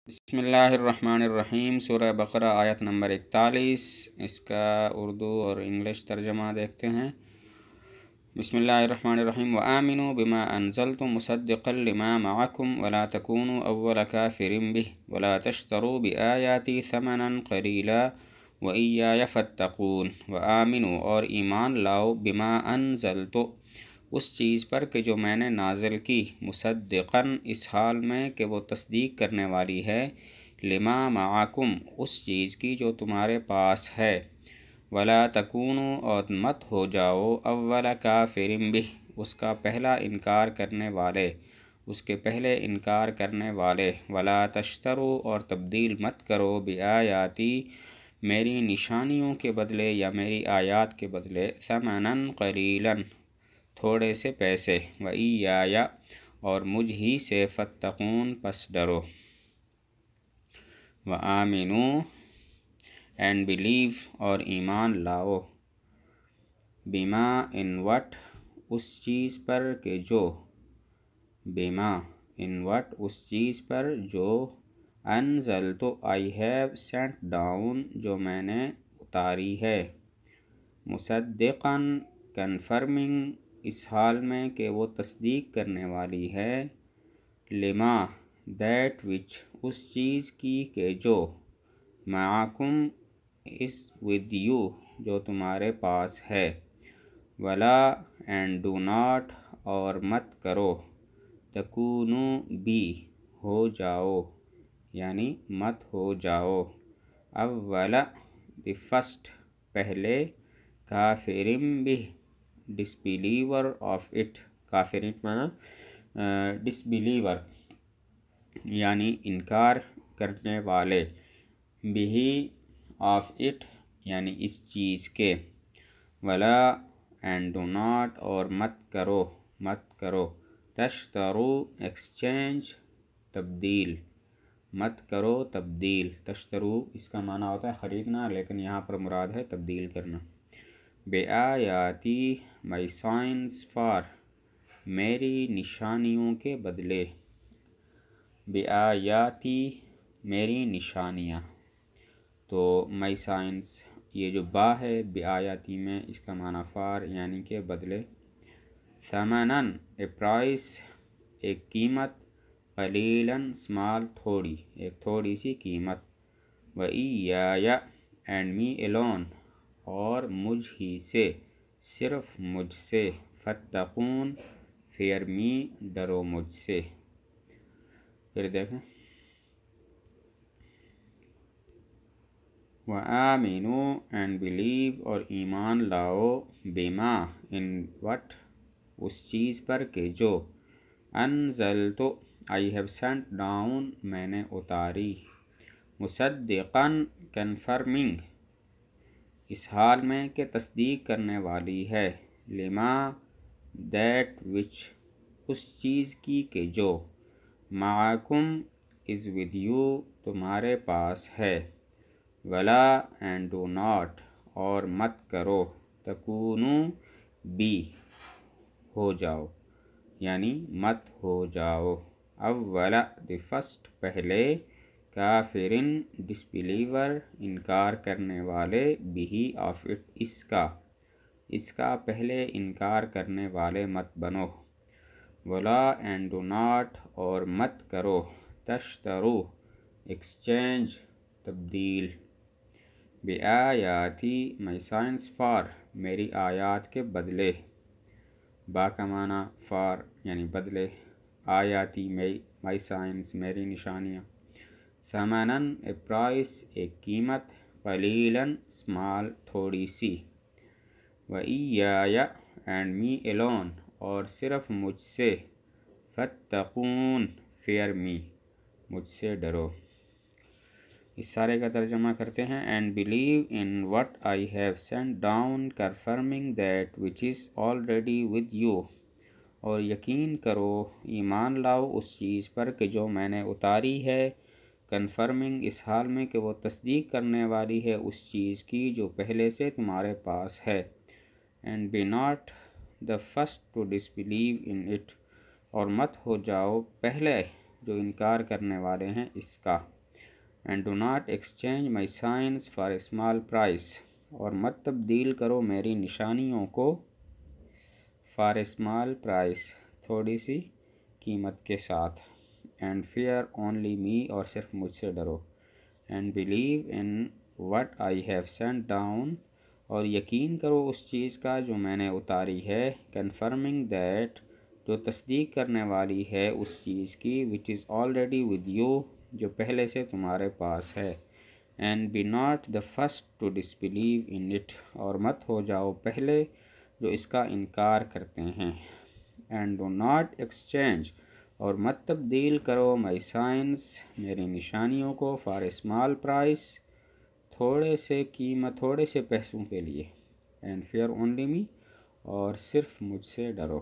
بسم اللہ الرحمن الرحیم۔ سورہ بقرہ آیت نمبر 41، اس کا اردو اور انگلش ترجمہ دیکھتے ہیں۔ بسم اللہ الرحمن الرحیم۔ وآمنوا بما انزلت مصدقا لما معکم ولا تکونوا اول کافر به ولا تشتروا بآیاتی ثمنا قلیلا وإیای فاتقون۔ وآمنوا، اور ایمان لاؤ، بما انزلت، اس چیز پر کہ جو میں نے نازل کی، مصدقاً، اس حال میں کہ وہ تصدیق کرنے والی ہے، لما معکم، اس چیز کی جو تمہارے پاس ہے، ولا تکونوا، اور مت ہو جاؤ، اول کافر بہ، اس کا پہلا انکار کرنے والے، اس کے پہلے انکار کرنے والے، ولا تشتروا، اور تبدیل مت کرو، بآیاتی، میری نشانیوں کے بدلے یا میری آیات کے بدلے، ثمنا قلیلا، تھوڑے سے پیسے، وإیای، اور مجھ ہی سے، فاتقون، پس ڈرو۔ وآمنوا، اینڈ بلیو، اور ایمان لاؤ، بما، ان وٹ، اس چیز پر کہ جو، بما، ان وٹ، اس چیز پر جو، انزلت، آئی ہیو سینٹ ڈاؤن، جو میں نے اتاری ہے، مصدقاً، کنفرمنگ، اس حال میں کہ وہ تصدیق کرنے والی ہے، لما، دیٹ وچ، اس چیز کی کہ جو، معکم، اس ود یو، جو تمہارے پاس ہے، ولا، اینڈ ڈو ناٹ، اور مت کرو، تکونو، بی، ہو جاؤ، یعنی مت ہو جاؤ، اول، دی فرسٹ، پہلے، کافرم بہ، ڈسبیلیور آف اٹ، کافر مانا ڈسبیلیور، یعنی انکار کرنے والے، بہ، آف اٹ، یعنی اس چیز کے، ولا، اینڈ ڈو ناٹ، اور مت کرو، تشترو، ایکسچینج، تبدیل، مت کرو تبدیل، تشترو اس کا معنی ہوتا ہے خریدنا، لیکن یہاں پر مراد ہے تبدیل کرنا، بآیاتی، مائی سائنس فار، میری نشانیوں کے بدلے، بآیاتی، میری نشانیاں، تو مائی سائنس، یہ جو با ہے بآیاتی میں، اس کا معنی فار، یعنی کہ بدلے، ثمناً، اے پرائس، ایک قیمت، قلیلاً، اسمال، تھوڑی، ایک تھوڑی سی قیمت، وإیای، اینڈ می الون، اور مجھ ہی سے، صرف مجھ سے، فاتقون، فیئر می، ڈرو مجھ سے۔ پھر دیکھیں، وآمنوا، اینڈ بلیو، اور ایمان لاؤ، بما، ان وٹ، اس چیز پر کہ جو، انزلت، آئی ہیو سینٹ ڈاؤن، میں نے اتاری، مصدقاً، کنفرمنگ، اس حال میں کہ تصدیق کرنے والی ہے، لما، دیٹ وچ، اس چیز کی کہ جو، معکم، از ود یو، تمہارے پاس ہے، ولا، اینڈ ڈو ناٹ، اور مت کرو، تکونو، بی، ہو جاؤ، یعنی مت ہو جاؤ، اول، دی فرسٹ، پہلے، کافرن، ڈسبیلیور، انکار کرنے والے، بہ، آف اٹ، اس کا پہلے انکار کرنے والے مت بنو، ولا، اینڈ ڈو ناٹ، اور مت کرو، تشترو، ایکسچینج، تبدیل، بآیاتی، مائی سائنس فار، میری آیات کے بدلے، با کا معنی فار، یعنی بدلے، آیاتی، مائی سائنس، میری نشانیاں، ثمناً، اے پرائس، ایک قیمت، قلیلاً، اسمال، تھوڑی سی، وإیای، اینڈ می الون، اور صرف مجھ سے، فاتقون، فیئر می، مجھ سے ڈرو۔ اس سارے کا ترجمہ کرتے ہیں۔ And believe in what I have sent down, confirming that which is already with you, اور یقین کرو، ایمان لاؤ اس چیز پر کہ جو میں نے اتاری ہے، کنفرمنگ، اس حال میں کہ وہ تصدیق کرنے والی ہے اس چیز کی جو پہلے سے تمہارے پاس ہے، and be not the first to disbelieve in it, اور مت ہو جاؤ پہلے جو انکار کرنے والے ہیں اس کا. And do not exchange my signs for a small price, اور مت تبدیل کرو میری نشانیوں کو فار اے اسمال پرائس، تھوڑی سی قیمت کے ساتھ. اینڈ فیئر اونلی می، اور صرف مجھ سے ڈرو. And believe in what I have sent down, اور یقین کرو اس چیز کا جو میں نے اتاری ہے. کنفرمنگ دیٹ، جو تصدیق کرنے والی ہے اس چیز کی. Which is already with you, جو پہلے سے تمہارے پاس ہے. And be not the first to disbelieve in it, اور مت ہو جاؤ پہلے جو اس کا انکار کرتے ہیں. اینڈ ڈو ناٹ ایکسچینج، اور مت تبدیل کرو مائی سائنس، میری نشانیوں کو فار اے اسمال پرائس، تھوڑے سے پیسوں کے لیے. اینڈ فیئر اونلی می، اور صرف مجھ سے ڈرو.